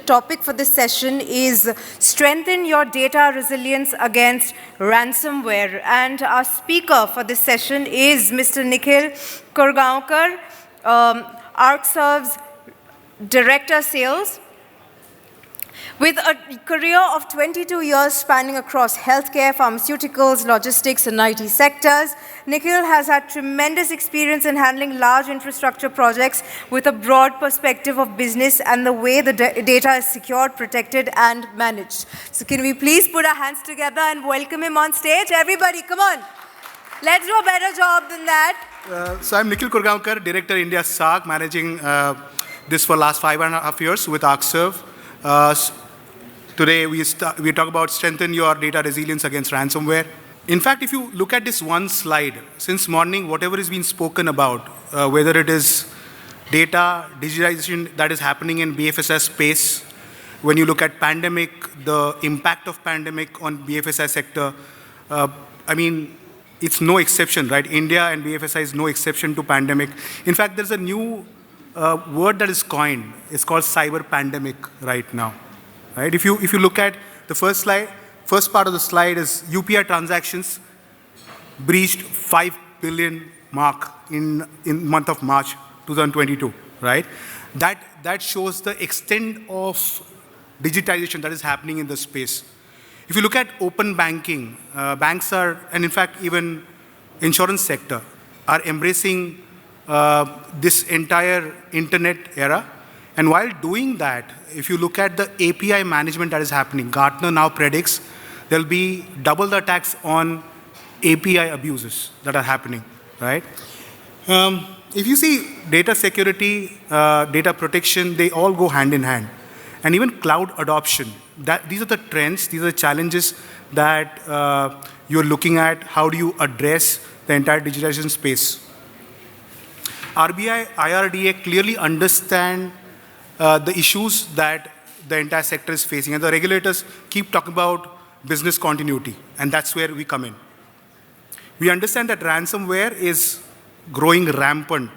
topic for this session is Strengthen Your Data Resilience Against Ransomware. And our speaker for this session is Mr. Nikhil Korgaonkar, Arcserve's Director Sales. With a career of 22 years spanning across healthcare, pharmaceuticals, logistics, and IT sectors, Nikhil has had tremendous experience in handling large infrastructure projects with a broad perspective of business and the way the data is secured, protected, and managed. So can we please put our hands together and welcome him on stage? Everybody, come on. Let's do a better job than that. So I'm Nikhil Korgaonkar, Director, India SAARC, managing this for the last 5.5 years with Arcserve. Today, we talk about strengthen your data resilience against ransomware. In fact, if you look at this one slide, since morning, whatever is being spoken about, whether it is data, digitization that is happening in BFSI space, when you look at pandemic, the impact of pandemic on BFSI sector, I mean, it's no exception, right? India and BFSI is no exception to pandemic. In fact, there's a new word that is coined. It's called cyber pandemic right now. Right? If you look at the first part of the slide is UPI transactions breached 5 billion mark in month of March 2022. Right? That shows the extent of digitization that is happening in the space. If you look at open banking, banks are, and in fact even insurance sector, are embracing this entire internet era. And while doing that, if you look at the API management that is happening, Gartner now predicts there'll be double the attacks on API abuses that are happening, right? If you see data security, data protection, they all go hand in hand. And even cloud adoption, these are the trends, these are the challenges that you're looking at. How do you address the entire digitization space? RBI, IRDA clearly understand the issues that the entire sector is facing. And the regulators keep talking about business continuity, and that's where we come in. We understand that ransomware is growing rampant.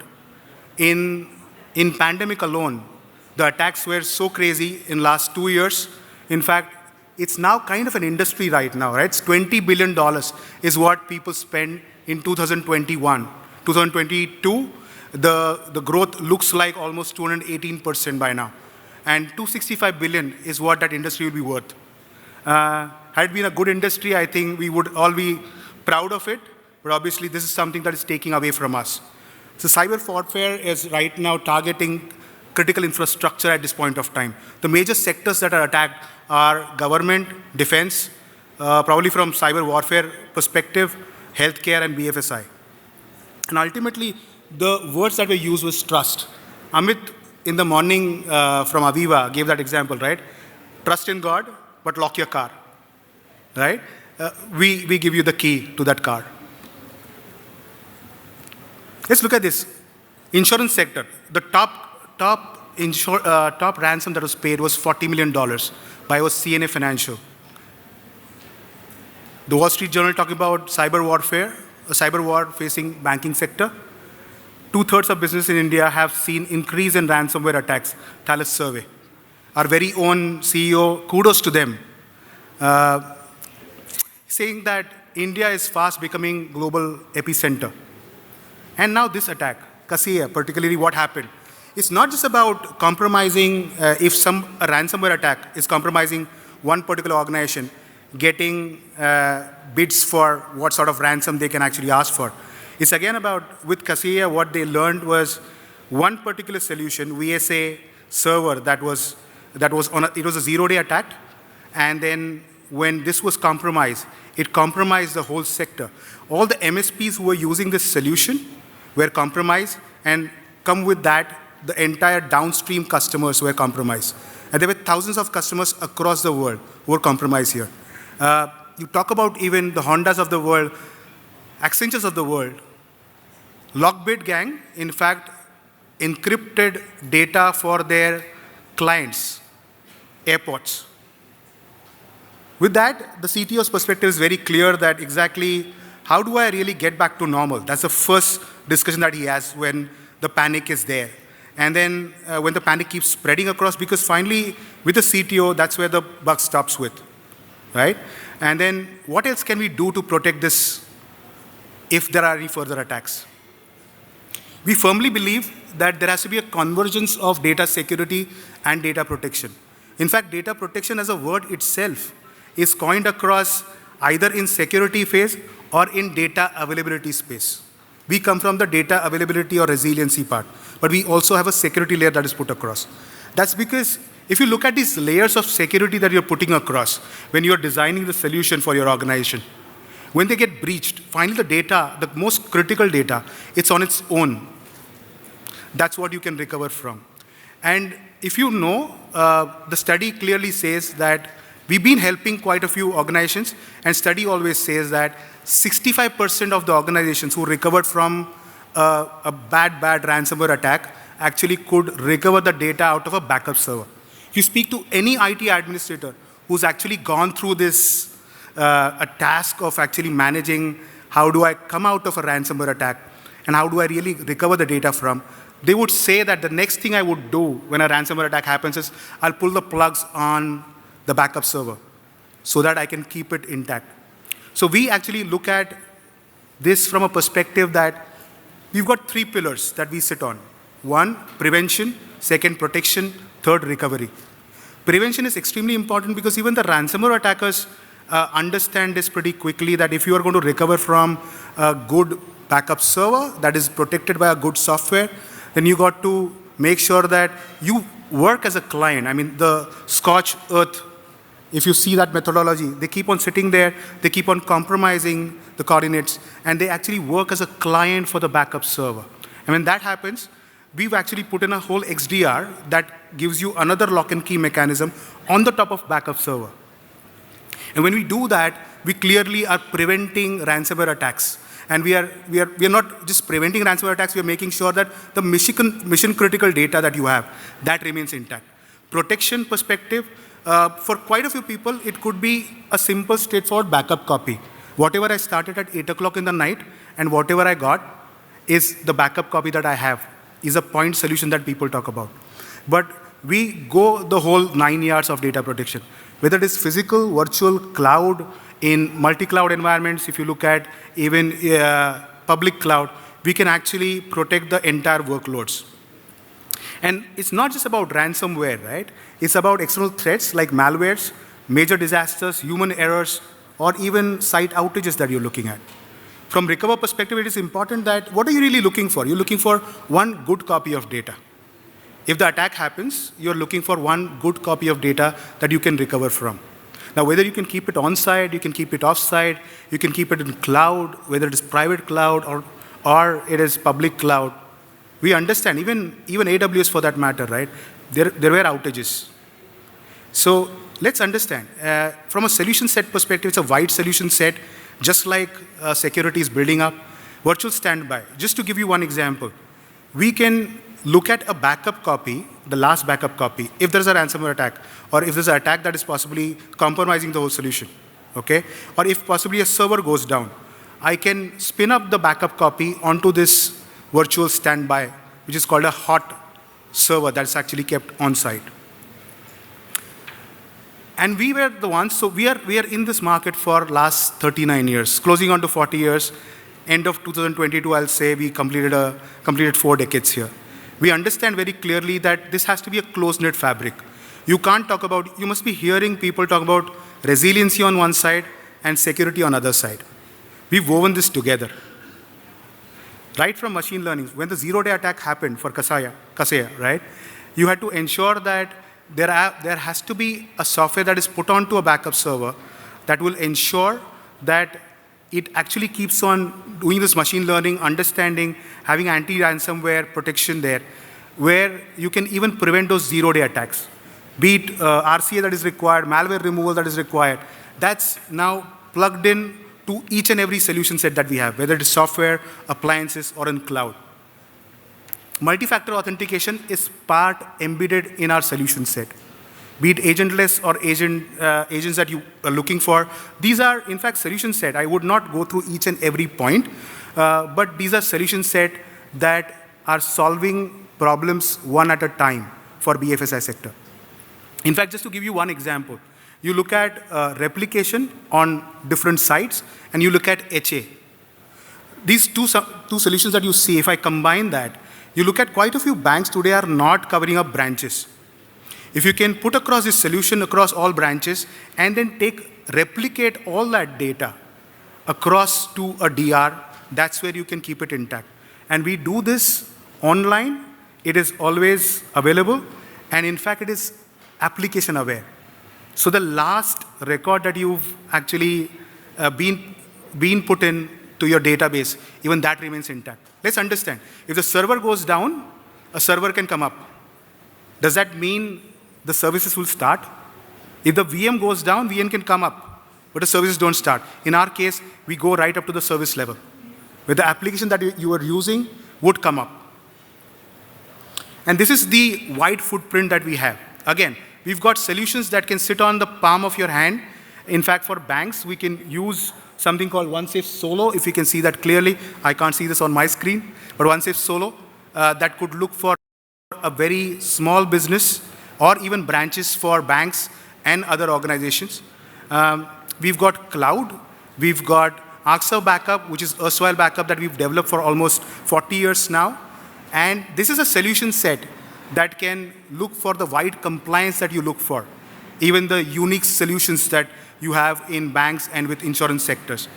In pandemic alone, the attacks were so crazy in last 2 years. In fact, it's now kind of an industry right now, right? It's $20 billion is what people spend in 2021. 2022, the growth looks like almost 218% by now. And 265 billion is what that industry will be worth. Had it been a good industry, I think we would all be proud of it, but obviously this is something that is taking away from us. So cyber warfare is right now targeting critical infrastructure at this point of time. The major sectors that are attacked are government, defense, probably from cyber warfare perspective, healthcare and BFSI. And ultimately, the words that were used was trust. Amit, in the morning from Aviva, gave that example, right? Trust in God, but lock your car, right? We give you the key to that car. Let's look at this. Insurance sector. The top ransom that was paid was $40 million by CNA Financial. The Wall Street Journal talking about cyber warfare, a cyber war facing banking sector. 2/3 of business in India have seen increase in ransomware attacks, Thales survey. Our very own CEO, kudos to them, saying that India is fast becoming global epicenter. And now this attack, Kaseya, particularly what happened, it's not just about compromising, if a ransomware attack is compromising one particular organization, getting bids for what sort of ransom they can actually ask for. It's again about, with Kaseya, what they learned was one particular solution, VSA server, it was a zero-day attack, and then when this was compromised, it compromised the whole sector. All the MSPs who were using this solution were compromised, and come with that, the entire downstream customers were compromised. And there were thousands of customers across the world who were compromised here. You talk about even the Hondas of the world, Accentures of the world. Lockbit gang, in fact, encrypted data for their clients, airports. With that, the CTO's perspective is very clear that exactly how do I really get back to normal? That's the first discussion that he has when the panic is there. And then when the panic keeps spreading across, because finally, With the CTO, that's where the buck stops with, right? And then what else can we do to protect this if there are any further attacks? We firmly believe that there has to be a convergence of data security and data protection. In fact, data protection as a word itself is coined across either in security phase or in data availability space. We come from the data availability or resiliency part, but we also have a security layer that is put across. That's because if you look at these layers of security that you're putting across when you're designing the solution for your organization, when they get breached, finally the data, the most critical data, it's on its own. That's what you can recover from. And if you know, the study clearly says that we've been helping quite a few organizations, and study always says that 65% of the organizations who recovered from a bad ransomware attack actually could recover the data out of a backup server. If you speak to any IT administrator who's actually gone through this a task of actually managing how do I come out of a ransomware attack and how do I really recover the data from, they would say that the next thing I would do when a ransomware attack happens is I'll pull the plugs on the backup server so that I can keep it intact. So we actually look at this from a perspective that we've got 3 pillars that we sit on. 1, prevention. 2, protection. 3, recovery. Prevention is extremely important because even the ransomware attackers understand this pretty quickly, that if you are going to recover from a good backup server that is protected by a good software, then you got to make sure that you work as a client. I mean, the scorched earth, if you see that methodology, they keep on sitting there, they keep on compromising the coordinates, and they actually work as a client for the backup server. And when that happens, we've actually put in a whole XDR that gives you another lock and key mechanism on the top of backup server. And when we do that, we clearly are preventing ransomware attacks. And we are not just preventing ransomware attacks, we are making sure that the mission critical data that you have, that remains intact. Protection perspective, for quite a few people, it could be a simple, straightforward backup copy. Whatever I started at 8 o'clock in the night and whatever I got is the backup copy that I have, is a point solution that people talk about. But we go the whole 9 yards of data protection, whether it is physical, virtual, cloud, in multi-cloud environments. If you look at even public cloud, we can actually protect the entire workloads. And it's not just about ransomware, right? It's about external threats like malwares, major disasters, human errors, or even site outages that you're looking at. From recover perspective, it is important that what are you really looking for? You're looking for one good copy of data. If the attack happens, you're looking for one good copy of data that you can recover from. Now, whether you can keep it on-site, you can keep it off-site, you can keep it in cloud, whether it is private cloud or it is public cloud, we understand, even AWS for that matter, right? There were outages. So let's understand, from a solution set perspective, it's a wide solution set, just like security is building up. Virtual standby, just to give you one example, we can look at a backup copy, the last backup copy, if there's a ransomware attack, or if there's an attack that is possibly compromising the whole solution, okay? Or if possibly a server goes down, I can spin up the backup copy onto this virtual standby, which is called a hot server that's actually kept on site. And we were the ones, so we are in this market for last 39 years, closing on to 40 years. End of 2022, I'll say we completed 4 decades here. We understand very clearly that this has to be a close-knit fabric. You can't talk about, you must be hearing people talk about resiliency on one side and security on the other side. We've woven this together. Right from machine learning, when the zero-day attack happened for Kaseya, right? You had to ensure that there has to be a software that is put onto a backup server that will ensure that it actually keeps on doing this machine learning, understanding, having anti-ransomware protection there, where you can even prevent those zero-day attacks. Be it RCA that is required, malware removal that is required, that's now plugged in to each and every solution set that we have, whether it is software, appliances, or in cloud. Multi-factor authentication is part embedded in our solution set. Be it agentless or agents that you are looking for. These are, in fact, solution set. I would not go through each and every point, but these are solution set that are solving problems one at a time for BFSI sector. In fact, just to give you one example, you look at replication on different sites, and you look at HA. These two solutions that you see, if I combine that, you look at quite a few banks today are not covering up branches. If you can put across this solution across all branches and then replicate all that data across to a DR, that's where you can keep it intact. And we do this online. It is always available. And in fact, it is application aware. So the last record that you've actually been put in to your database, even that remains intact. Let's understand. If the server goes down, a server can come up. Does that mean the services will start? If the VM goes down, VM can come up, but the services don't start. In our case, we go right up to the service level, where the application that you are using would come up. And this is the wide footprint that we have. Again, we've got solutions that can sit on the palm of your hand. In fact, for banks, we can use something called OneSafe Solo. If you can see that clearly, I can't see this on my screen, but OneSafe Solo, that could look for a very small business or even branches for banks and other organizations. We've got cloud. We've got Arcserve backup, which is erstwhile backup that we've developed for almost 40 years now. And this is a solution set that can look for the wide compliance that you look for, even the unique solutions that you have in banks and with insurance sectors.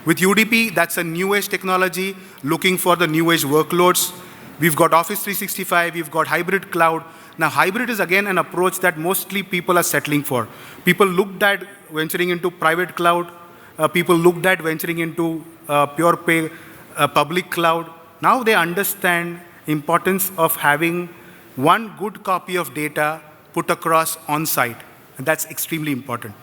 With UDP, that's a new age technology looking for the new age workloads. We've got Office 365, we've got hybrid cloud. Now, hybrid is again an approach that mostly people are settling for. People looked at venturing into private cloud. People looked at venturing into pure pay public cloud. Now they understand importance of having one good copy of data put across on-site. And that's extremely important.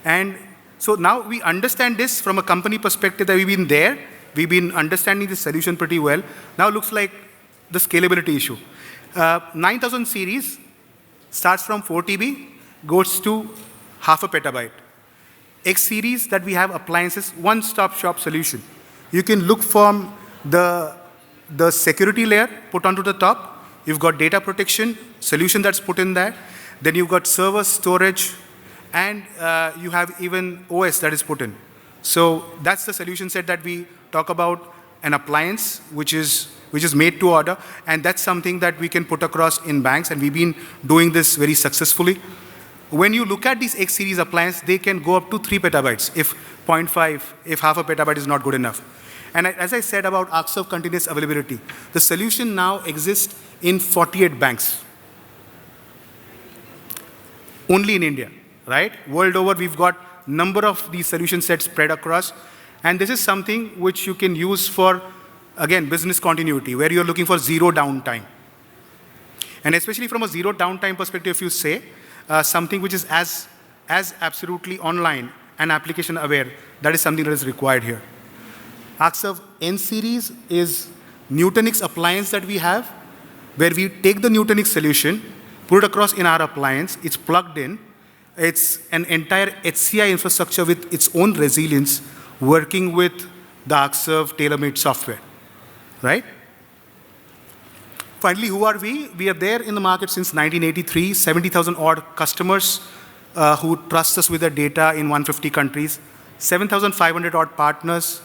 And so now we understand this from a company perspective that we've been there. We've been understanding the solution pretty well. Now it looks like the scalability issue. 9000 series starts from 4 TB, goes to half a petabyte. X series that we have appliances, one-stop shop solution. You can look from the security layer put onto the top. You've got data protection solution that's put in there. Then you've got server storage, and you have even OS that is put in. So that's the solution set that we talk about, an appliance which is made to order, and that's something that we can put across in banks, and we've been doing this very successfully. When you look at these X series appliances, they can go up to 3 petabytes if 0.5, if half a petabyte is not good enough. And as I said about Arcserve continuous availability, the solution now exists in 48 banks. Only in India, right? World over, we've got number of these solution sets spread across. And this is something which you can use for, again, business continuity, where you're looking for zero downtime. And especially from a zero downtime perspective, if you say, something which is as absolutely online and application aware, that is something that is required here. Arcserve N series is Nutanix appliance that we have, where we take the Nutanix solution, put it across in our appliance, it's plugged in, it's an entire HCI infrastructure with its own resilience, working with the Arcserve tailor-made software, right? Finally, who are we? We are there in the market since 1983, 70,000 odd customers who trust us with their data in 150 countries, 7,500 odd partners.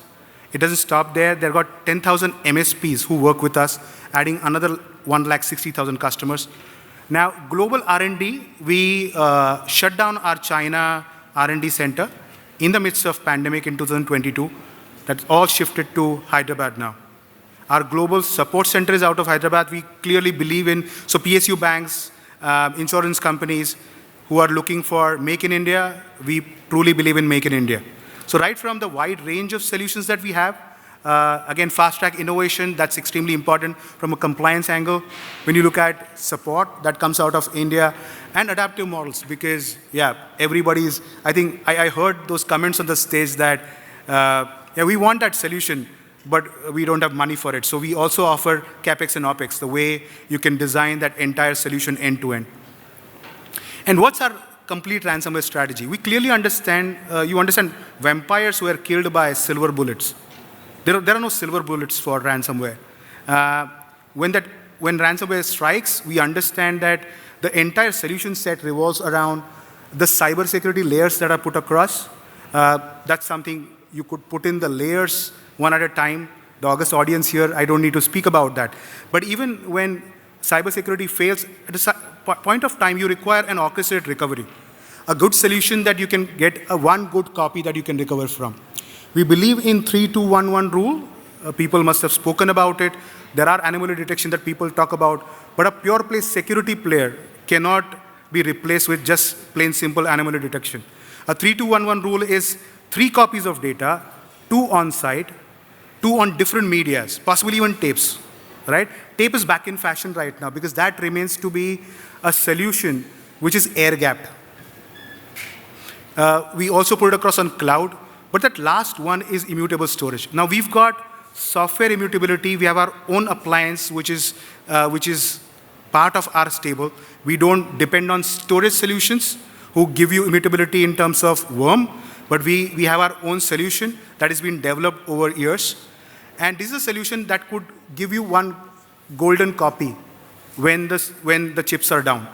It doesn't stop there. They've got 10,000 MSPs who work with us, adding another 160,000 customers. Now, global R&D, we shut down our China R&D center in the midst of pandemic in 2022. That's all shifted to Hyderabad now. Our global support center is out of Hyderabad. We clearly believe in, so PSU banks, insurance companies who are looking for Make in India, we truly believe in Make in India. So right from the wide range of solutions that we have, again, fast-track innovation, that's extremely important from a compliance angle. When you look at support, that comes out of India, and adaptive models, because, yeah, everybody's, I think, I heard those comments on the stage that, yeah, we want that solution, but we don't have money for it. So we also offer CapEx and OpEx, the way you can design that entire solution end-to-end. And what's our complete ransomware strategy? We clearly understand, you understand vampires were killed by silver bullets. There are no silver bullets for ransomware. When ransomware strikes, we understand that the entire solution set revolves around the cybersecurity layers that are put across. That's something you could put in the layers one at a time. The August audience here, I don't need to speak about that. But even when cybersecurity fails, at a point of time, you require an orchestrated recovery. A good solution that you can get one good copy that you can recover from. We believe in 3-2-1-1 rule. People must have spoken about it. There are anomaly detection that people talk about, but a pure play security player cannot be replaced with just plain simple anomaly detection. A 3-2-1-1 rule is 3 copies of data, 2 on-site, 2 on different medias, possibly even tapes, right? Tape is back in fashion right now because that remains to be a solution which is air-gapped. We also put it across on cloud, but that last one is immutable storage. Now we've got software immutability. We have our own appliance, which is part of our stable. We don't depend on storage solutions who give you immutability in terms of worm, but we have our own solution that has been developed over years. And this is a solution that could give you one golden copy when the chips are down.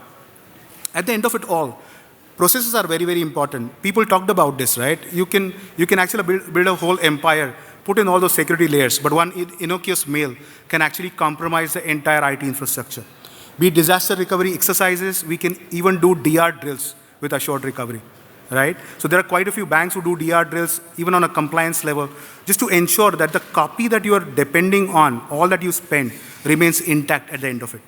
At the end of it all, processes are very, very important. People talked about this, right? You can actually build a whole empire, put in all those security layers, but one innocuous mail can actually compromise the entire IT infrastructure. Be it disaster recovery exercises, we can even do DR drills with assured recovery, right? So there are quite a few banks who do DR drills, even on a compliance level, just to ensure that the copy that you are depending on, all that you spend, remains intact at the end of it.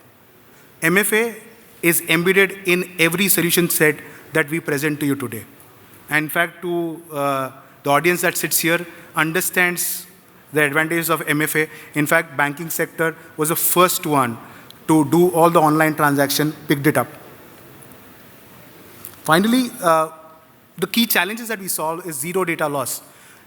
MFA is embedded in every solution set that we present to you today. And in fact, to the audience that sits here understands the advantages of MFA. In fact, banking sector was the first one to do all the online transaction, picked it up. Finally, the key challenges that we solve is zero data loss.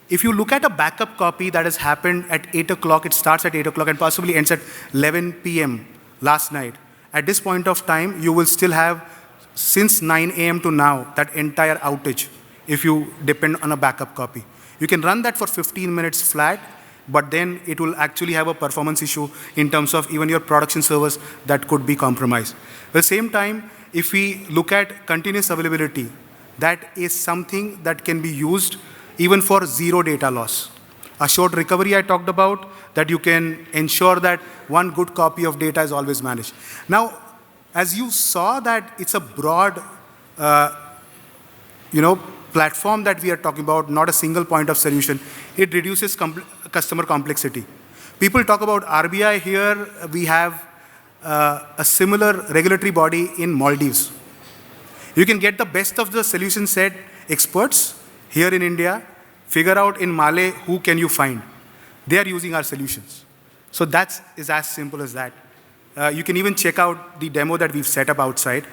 If you look at a backup copy that has happened at 8 o'clock, it starts at 8 o'clock and possibly ends at 11 p.m. last night. At this point of time, you will still have, since 9 a.m. to now, that entire outage if you depend on a backup copy. You can run that for 15 minutes flat, but then it will actually have a performance issue in terms of even your production servers that could be compromised. At the same time, if we look at continuous availability, that is something that can be used even for zero data loss. Assured recovery I talked about, that you can ensure that one good copy of data is always managed. Now, as you saw that it's a broad platform that we are talking about, not a single point of solution, it reduces customer complexity. People talk about RBI here, we have a similar regulatory body in Maldives. You can get the best of the solution set experts here in India, figure out in Male who can you find. They are using our solutions. So that is as simple as that. You can even check out the demo that we've set up outside.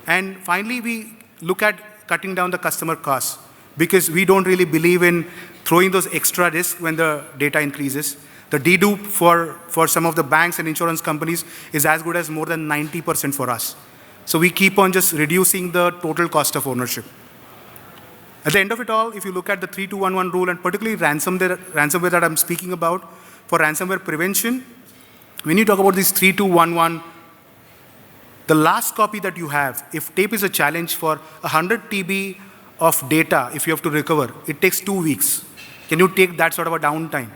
And finally, we look at cutting down the customer costs because we don't really believe in throwing those extra risks when the data increases. The dedupe for some of the banks and insurance companies is as good as more than 90% for us. So we keep on just reducing the total cost of ownership. At the end of it all, if you look at the 3-2-1-1 rule, and particularly ransomware that I'm speaking about, for ransomware prevention, when you talk about this 3-2-1-1, the last copy that you have, if tape is a challenge for 100 TB of data, if you have to recover, it takes 2 weeks. Can you take that sort of a downtime?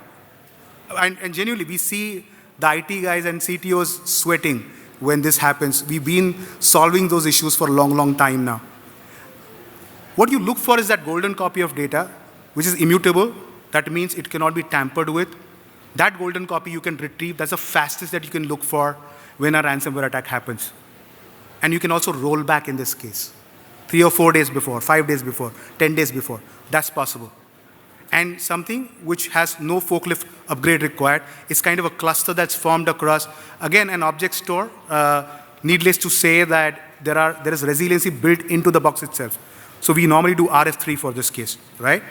And genuinely, we see the IT guys and CTOs sweating when this happens. We've been solving those issues for a long, long time now. What you look for is that golden copy of data, which is immutable. That means it cannot be tampered with. That golden copy you can retrieve. That's the fastest that you can look for when a ransomware attack happens. And you can also roll back in this case. 3 or 4 days before, 5 days before, 10 days before. That's possible. And something which has no forklift upgrade required. It's kind of a cluster that's formed across, again, an object store. Needless to say that there is resiliency built into the box itself. So we normally do RF3 for this case, right?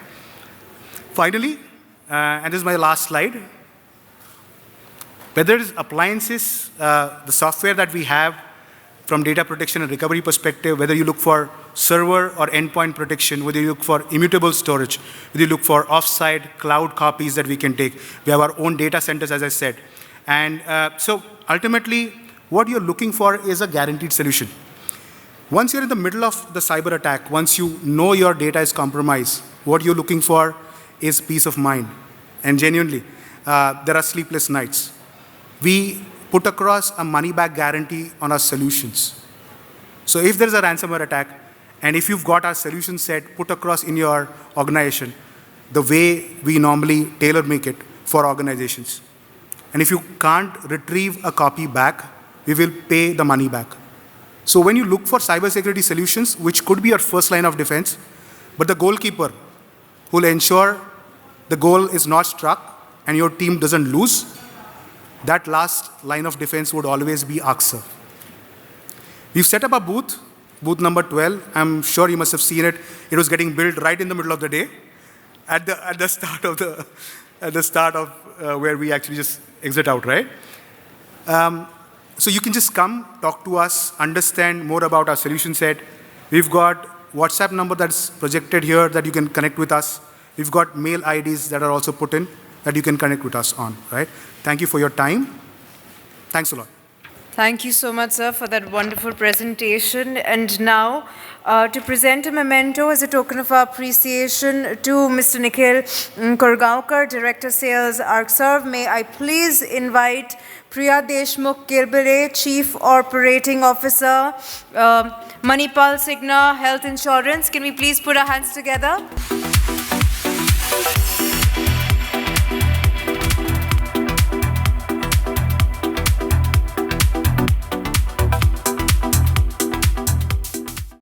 Finally, and this is my last slide, whether it is appliances, the software that we have from data protection and recovery perspective, whether you look for server or endpoint protection, whether you look for immutable storage, whether you look for off-site cloud copies that we can take. We have our own data centers, as I said. And so ultimately, what you're looking for is a guaranteed solution. Once you're in the middle of the cyber attack, once you know your data is compromised, what you're looking for is peace of mind. And genuinely, there are sleepless nights. We put across a money-back guarantee on our solutions. So if there's a ransomware attack, and if you've got our solution set put across in your organization, the way we normally tailor-make it for organizations. And if you can't retrieve a copy back, we will pay the money back. So when you look for cybersecurity solutions, which could be your first line of defense, but the goalkeeper who will ensure the goal is not struck and your team doesn't lose, that last line of defense would always be Arcserve. We've set up a booth number 12. I'm sure you must have seen it. It was getting built right in the middle of the day, at the start of where we actually just exit out, right? So you can just come, talk to us, understand more about our solution set. We've got WhatsApp number that's projected here that you can connect with us. We've got mail IDs that are also put in that you can connect with us on, right? Thank you for your time. Thanks a lot. Thank you so much, sir, for that wonderful presentation. And now, to present a memento as a token of our appreciation to Mr. Nikhil Korgaonkar, Director Sales, Arcserve, may I please invite Priya Deshmukh Kirbere, Chief Operating Officer, Manipal Cigna Health Insurance. Can we please put our hands together?